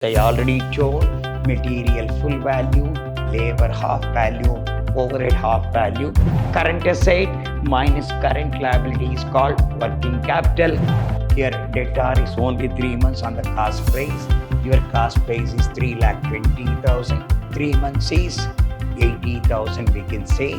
I already told material full value, labor half value, overhead half value. Current asset minus current liability is called working capital. Here debtor is only 3 months on the cost price. Your cost price is 3,20,000. 3 months is 80,000 we can say.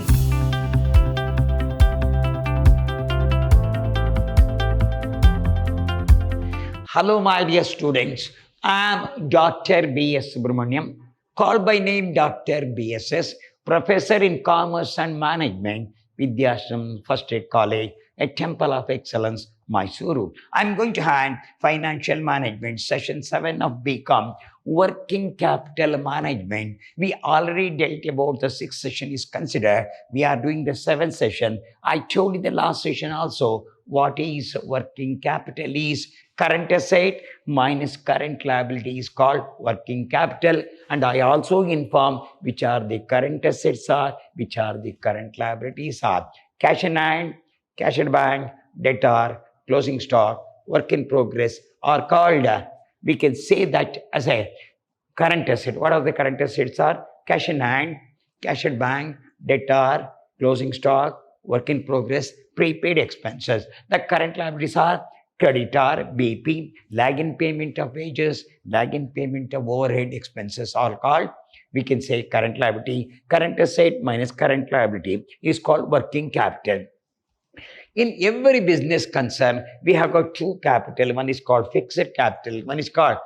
Hello, my dear students. I am Dr. B.S. Subramaniam, called by name Dr. B.S.S., Professor in Commerce and Management, Vidyashram First Aid College at Temple of Excellence, Mysuru. I am going to hand Financial Management, Session 7 of BCom, Working Capital Management. We already dealt about the sixth session is considered. We are doing the seventh session. I told in the last session also what is working capital is current asset minus current liability is called working capital. And I also inform which are the current assets are, which are the current liabilities are. Cash in hand, cash at bank, debtor, closing stock, work in progress are called, we can say that as a current asset. What are the current assets are? Cash in hand, cash at bank, debtor, closing stock, work in progress, prepaid expenses. The current liabilities are creditor, BP, lag in payment of wages, lag in payment of overhead expenses are called, we can say current liability. Current asset minus current liability is called working capital. In every business concern, we have got two capital. One is called fixed capital, one is called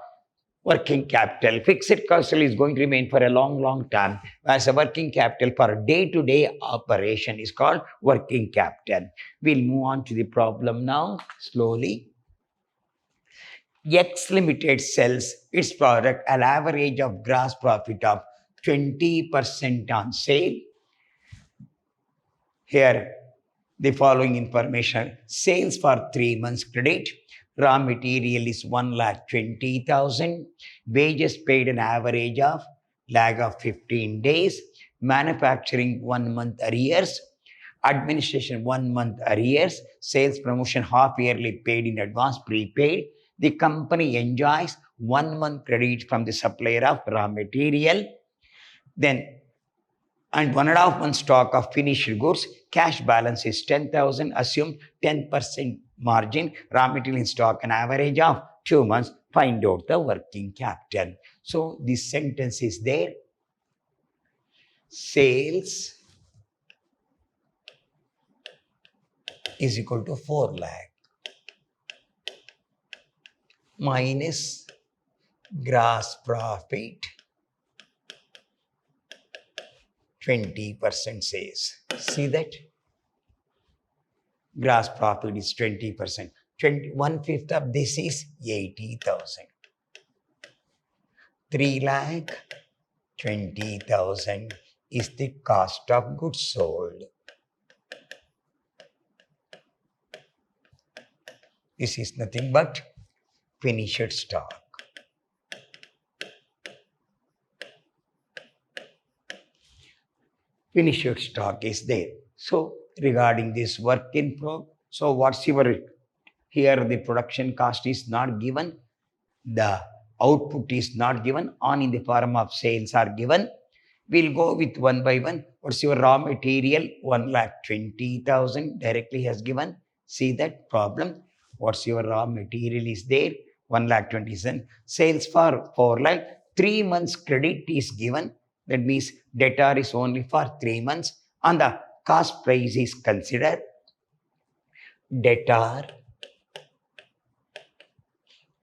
working capital. Fixed capital is going to remain for a long, long time, as a working capital for day-to-day operation is called working capital. We'll move on to the problem now, slowly. X Limited sells its product at average of gross profit of 20% on sale. Here, the following information: sales for 3 months credit, raw material is 1,20,000, wages paid an average of lag of 15 days, manufacturing 1 month arrears, administration 1 month arrears, sales promotion half yearly paid in advance prepaid. The company enjoys 1 month credit from the supplier of raw material, then and 1.5 months stock of finished goods. Cash balance is 10,000. Assume 10% margin. Raw material in stock an average of 2 months. Find out the working capital. So this sentence is there. Sales is equal to 4 lakh minus gross profit 20% sales. See that? Gross profit is 20%. 1/5 of this is 80,000. 3,20,000 is the cost of goods sold. This is nothing but finished stock. Finished stock is there. So regarding this work in progress, so what's your, here the production cost is not given, the output is not given, on in the form of sales are given. We'll go with one by one. What's your raw material? 1,20,000 directly has given. See that problem. What's your raw material is there? 1,20,000. Sales for 4 lakh. 3 months credit is given. That means debtor is only for 3 months. On the cost price is considered. Debtor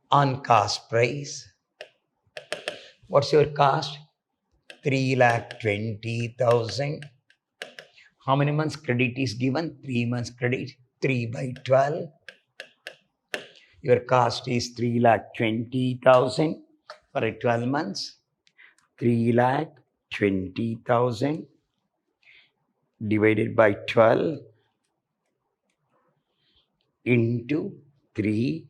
on cost price. What's your cost? 3,20,000. How many months credit is given? 3 months credit. 3 by 12. Your cost is 3,20,000 for 12 months. 3,20,000 divided by 12 into 3.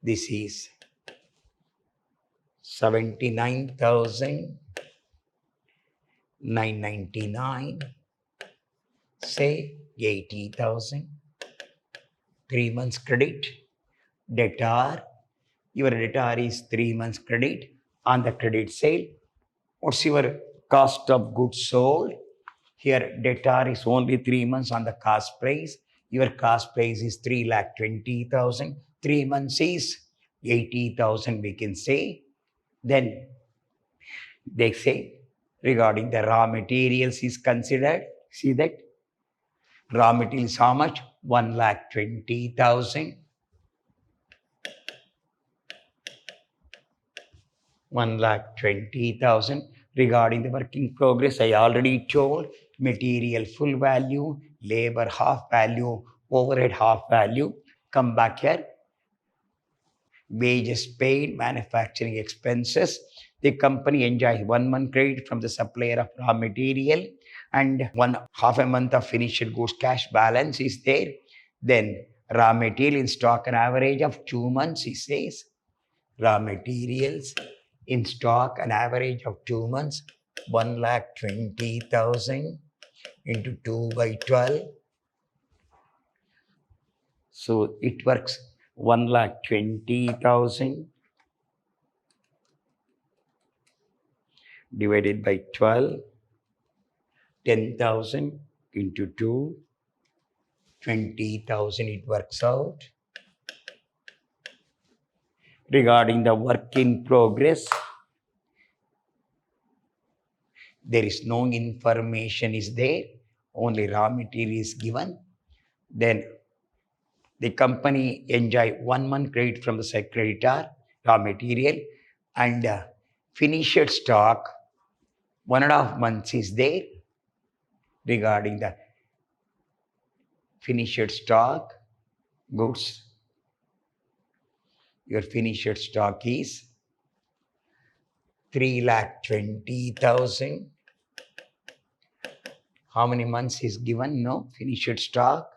This is 79,999. Say 80,000. 3 months credit. Debtor Your debtor is 3 months credit on the credit sale. What's your cost of goods sold? Here, debtor is only 3 months on the cost price. Your cost price is 3,20,000. 3 months is 80,000, we can say. Then they say regarding the raw materials is considered. See that? Raw materials how much? 1,20,000. 1,20,000. Regarding the work in progress, I already told material full value, labor half value, overhead half value. Come back here. Wages paid, manufacturing expenses. The company enjoys 1 month credit from the supplier of raw material and one half a month of finished goods cash balance is there. Then raw material in stock an average of 2 months, he says. Raw materials in stock an average of 2 months, 1,20,000 into 2 by 12. So it works 1,20,000 divided by 12, 10,000 into 2, 20,000 it works out. Regarding the work in progress, there is no information is there, only raw material is given. Then the company enjoy 1 month credit from the creditor, raw material, and finished stock 1.5 months is there. Regarding the finished stock goods, your finished stock is 3,20,000. How many months is given? No, finished stock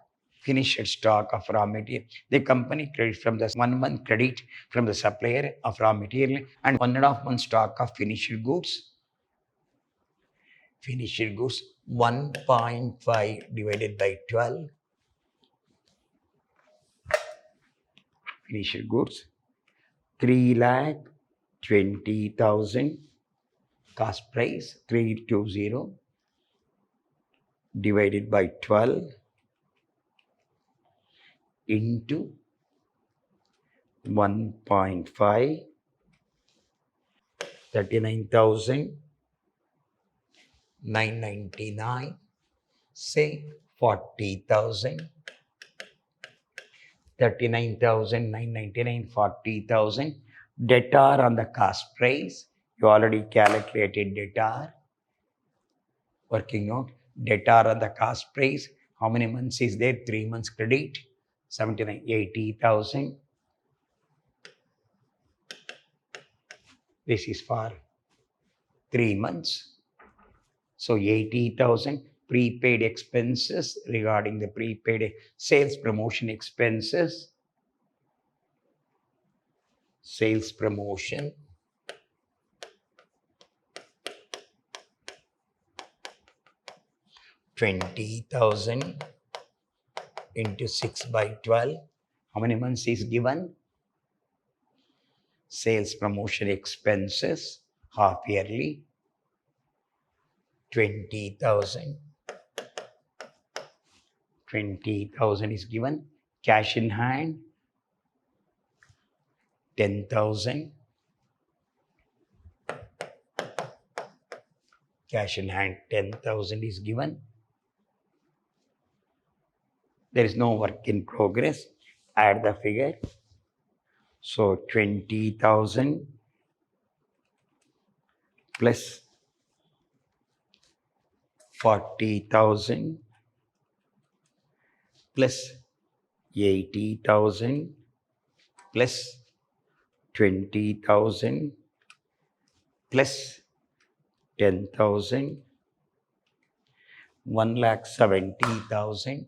of raw material. The company credit from the 1 month credit from the supplier of raw material and 1.5 month stock of finished goods. Finished goods 1.5 divided by 12. Finished goods 3,20,000. Cost price 320 divided by 12 into 1.5, 39,999. Say 40,000. 39,999, 40,000. Debtor on the cost price. You already calculated debtor. Working out. Debtor on the cost price. How many months is there? 3 months credit. 79, 80,000. This is for 3 months. So 80,000. Prepaid expenses. Regarding the prepaid sales promotion expenses. Sales promotion. $20,000 into 6 by 12. How many months is given? Sales promotion expenses half yearly. 20,000. 20,000 is given. Cash in hand 10,000. Cash in hand 10,000 is given. There is no work in progress. Add the figure. So 20,000 plus 40,000 plus 80,000 plus 20,000 plus 10,000, 1,70,000.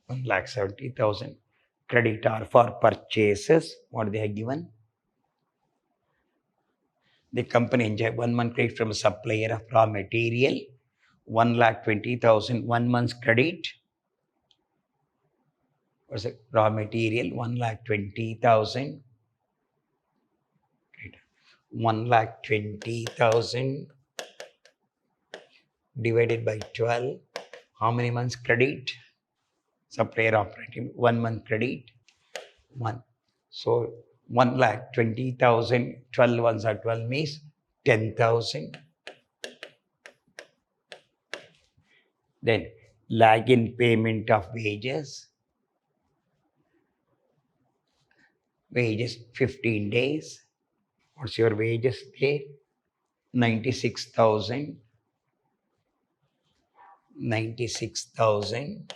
1,70,000. Creditor for purchases. What they have given? The company enjoy 1 month credit from a supplier of raw material. 1,20,000, 1 month's credit. What's it? Raw material 1,20,000. 1,20,000 divided by 12. How many months credit? Supplier operating 1 month credit. 1. So 1,20,000, 12 ones are 12 means 10,000. Then lag in payment of wages. Wages 15 days. What's your wages there? 96,000. 96,000.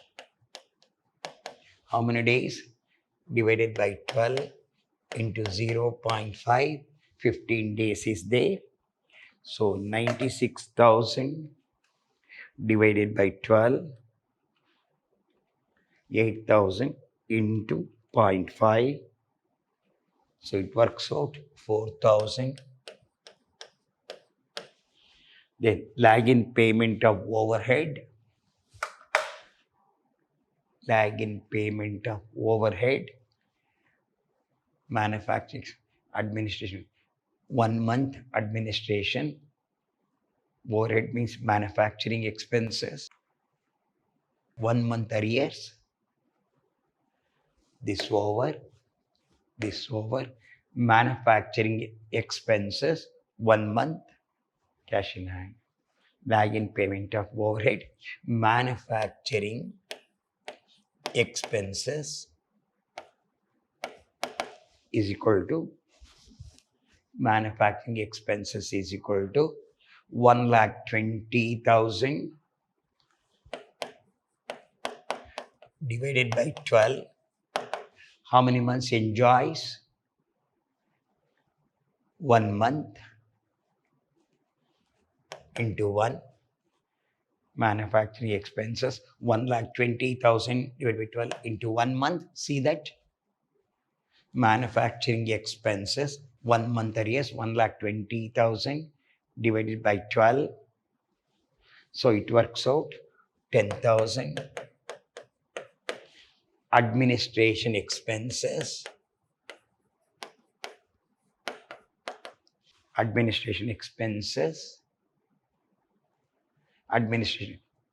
How many days? Divided by 12 into 0.5. 15 days is there. So 96,000 divided by 12. 8,000 into 0.5. So it works out 4,000. Then lag in payment of overhead. Lag in payment of overhead. Manufacturing administration. 1 month administration. Overhead means manufacturing expenses. 1 month arrears. This over. Manufacturing expenses 1 month. Cash in hand. Lag in payment of overhead. Manufacturing expenses is equal to 1,20,000 divided by 12. How many months enjoys? 1 month into 1. Manufacturing expenses 1,20,000 divided by 12 into 1 month. See that? Manufacturing expenses 1 month arrears 1,20,000 divided by 12. So it works out 10,000. Administration expenses. Administration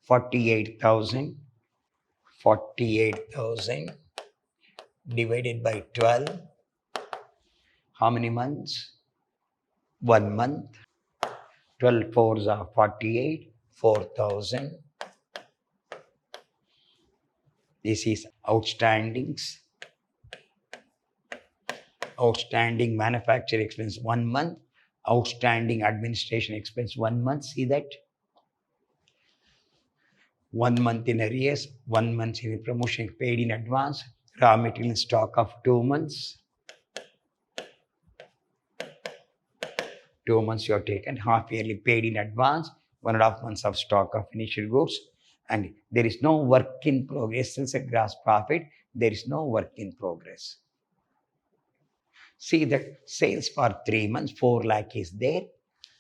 48,000. 48,000 divided by 12. How many months? 1 month. 12 fours are 48. 4,000. This is outstandings. Outstanding manufacturing expense 1 month. Outstanding administration expense 1 month. See that? 1 month in arrears, 1 month in promotion paid in advance, raw material stock of 2 months. 2 months you have taken, half yearly paid in advance, 1.5 months of stock of finished goods, and there is no work in progress. Since a gross profit, there is no work in progress. See that sales for 3 months, 4 lakh is there.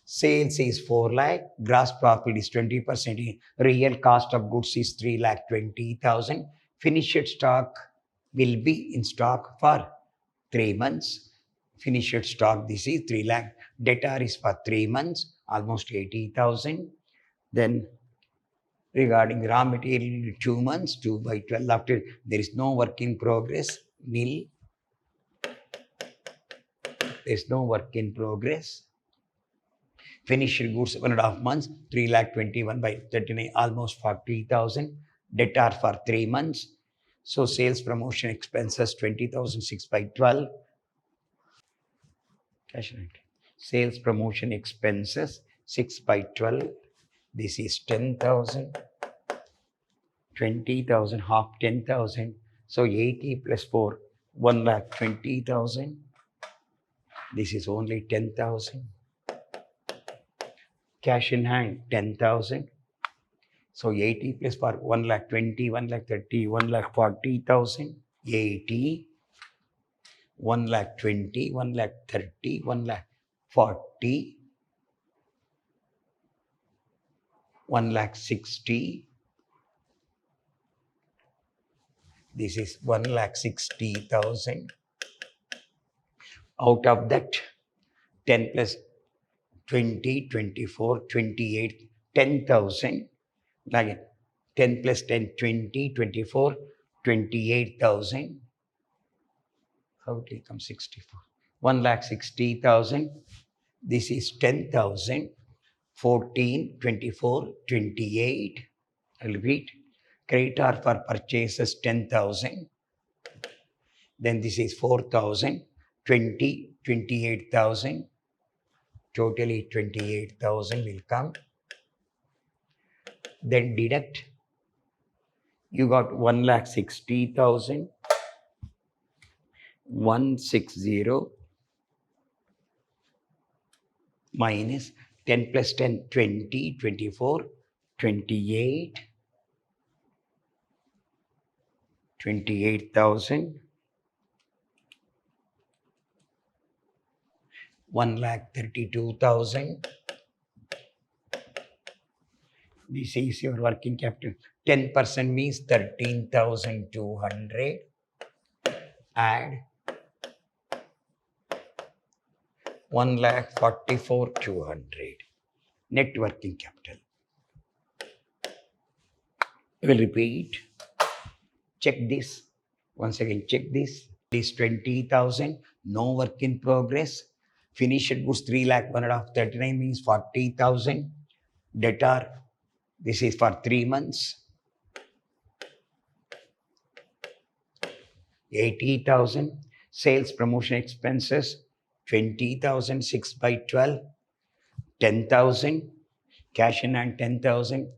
Sales is 4 lakh, gross profit is 20%, real cost of goods is 3,20,000. Finished stock will be in stock for 3 months. Finished stock, this is 3 lakh. Debtor is for 3 months, almost 80,000. Then regarding raw material, 2 months, 2 by 12, after there is no work in progress, nil. There is no work in progress. Finished goods 1.5 months, 3,21,000 by 39, almost 40,000. Debtor for 3 months. So sales promotion expenses 20,000, 6 by 12. Cash rent. Sales promotion expenses 6 by 12. This is 10,000. 20,000, half 10,000. So 80 plus 4, 1,20,000. This is only 10,000. Cash in hand 10,000. So 80 plus for 1,20,000, 1,30,000, 1,40,000. 80, 1,20,000, 1,30,000, 1,40,000, 1,60,000. This is 1,60,000. Out of that, 10 plus 20, 24, 28, 10,000. Again, 10 plus 10, 20, 24, 28,000. How it will come 64? 1,60,000. This is 10,000. 14, 24, 28. I'll repeat. Creditor for purchases 10,000. Then this is 4,000. 20, 28,000. Totally 28,000 will come. Then deduct. You got 1,60,000. 160 minus 10 plus 10, 20, 24, 28, 28,000, 1,32,000. This is your working capital. 10% means 13,200. Add 1,44,200. Net working capital. I will repeat. Check this. Once again, check this. This 20,000. No work in progress. Finished goods 3,139 means 40,000. Debtor. This is for 3 months. 80,000. Sales promotion expenses 20,000. 6 by 12. 10,000. Cash in hand 10,000.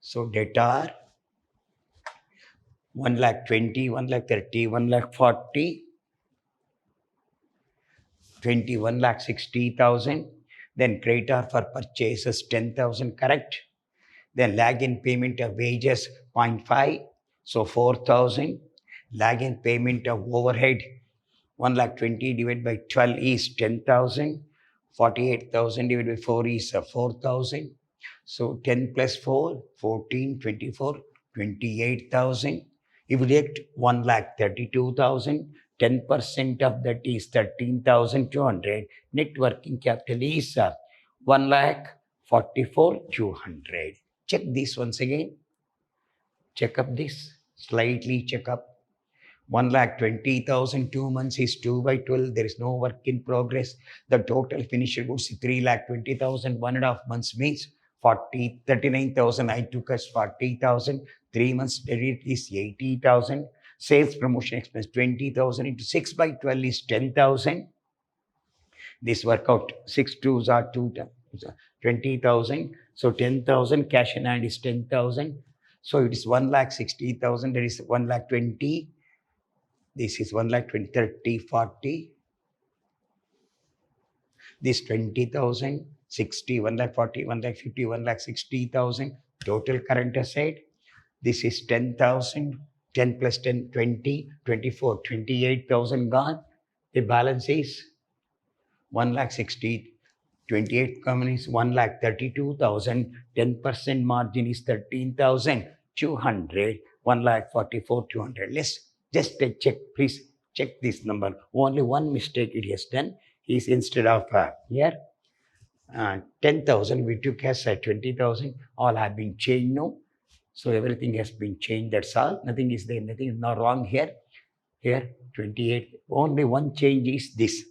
So debtor 1,20,000, 1,30,000, 1,40,000. 21,60,000. Then creditor for purchases 10,000, correct? Then lag in payment of wages 0.5, so 4,000. Lag in payment of overhead 1,20,000 divided by 12 is 10,000. 48,000 divided by 4 is 4,000. So 10 plus 4, 14, 24, 28,000. If you take 1,32,000, 10% of that is 13,200. Net working capital is 1,44,200. Check this once again. Check up this. Slightly check up. 1,20,000, 2 months is 2 by 12. There is no work in progress. The total finished goods is 3,20,000. 1.5 months means 39,000. I took as 40,000. 3 months credit is 80,000. Sales promotion expense 20,000 into 6 by 12 is 10,000. This work out 6 2s are 20,000. So 10,000 cash in hand is 10,000. So it is 1,60,000. There is 1,20,000. This is 1,20,000, 30, 40. This 20,000, 60, 1,40,000, 1,50,000, 1,60,000. Total current asset. This is 10,000. 10 plus 10, 20, 24, 28,000 gone. The balance is 1,60,000. 28 companies, 1,32,000. 10% margin is 13,200. 1,44,200. Let's just check, please check this number. Only one mistake it has done is instead of here 10,000, we took as 20,000. All have been changed now. So everything has been changed. That's all. Nothing is there. Nothing is not wrong here. Here 28. Only one change is this.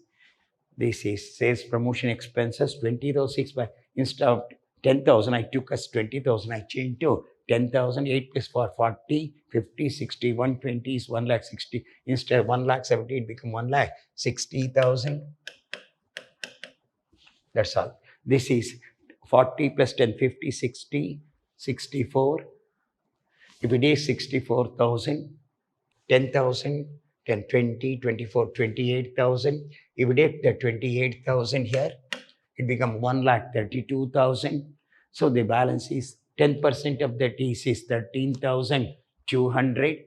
This is sales promotion expenses 20,000 6 by instead of 10,000 I took as 20,000. I changed to 10,000. 8 plus 4 40, 50, 60, 120 is 1,60,000. Instead of 1,70,000 it become 1,60,000. That's all. This is 40 plus 10, 50, 60, 64. If it is 64,000, 10,000, 10, 20, 24, 28,000. If we take the 28,000 here, it becomes 1,32,000. So the balance is 10% of that is 13,200.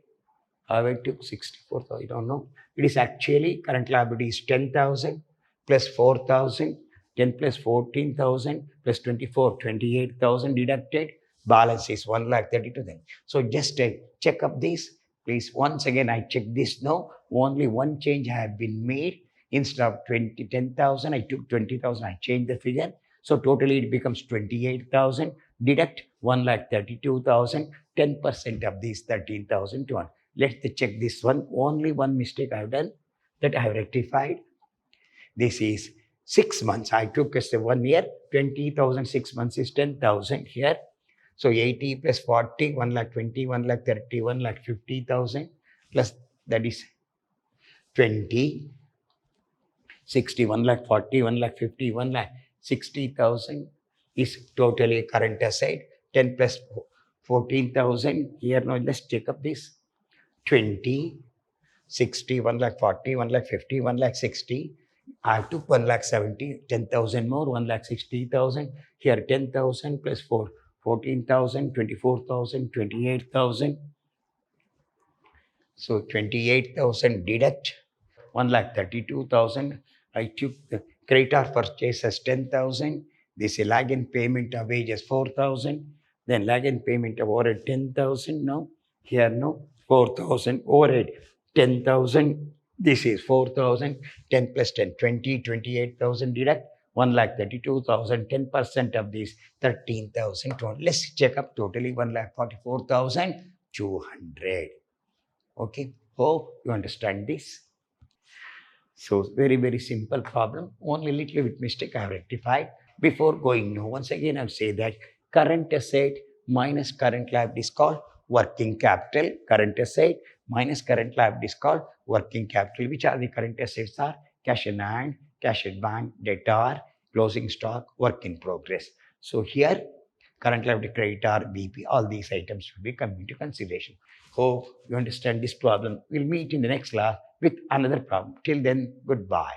How I took 64,000, I don't know. It is actually current liability is 10,000 plus 4,000, 10 plus 14,000 plus 24, 28,000 deducted. Balance is 1,32,000. So just check up this. Please, once again, I check this now. Only one change have been made. Instead of 10,000, I took 20,000. I changed the figure. So totally it becomes 28,000. Deduct 1,32,000. 10% of these 13,200. Let's check this one. Only one mistake I have done that I have rectified. This is 6 months. I took as 1 year. 20,000 6 months is 10,000 here. So 80 plus 40, 1,20,000, 1,30,000, 1,50,000 plus that is 20, 60, 1,40,000, 1,50,000, 1,60,000 is totally current asset. 10 plus 14,000 here. Now let's take up this 20, 60, 1,40,000, 1,50,000, 1,60,000. I took 1,70,000, 10,000 more, 1,60,000. Here 10,000 plus 4. 14,000, 24,000, 28,000. So 28,000 deduct 1,32,000. I took the creditor purchase as 10,000. This is lag in payment of wages 4,000. Then lag in payment of overhead 10,000. Now here no 4,000 overhead 10,000. This is 4,000. 10 plus 10, 20, 28,000 deduct 1,32,000. 10% of these 13,200. Let's check up totally 1,44,200. Okay, hope you understand this. So very, very simple problem. Only little bit mistake I have rectified. Before going now, once again I will say that current asset minus current liability is called working capital. Current asset minus current liability is called working capital. Which are the current assets are cash in hand, cash at bank, debtor, closing stock, work in progress. So here current liability, creditor, BP, all these items will be coming into consideration. Hope you understand this problem. We'll meet in the next class with another problem. Till then, goodbye.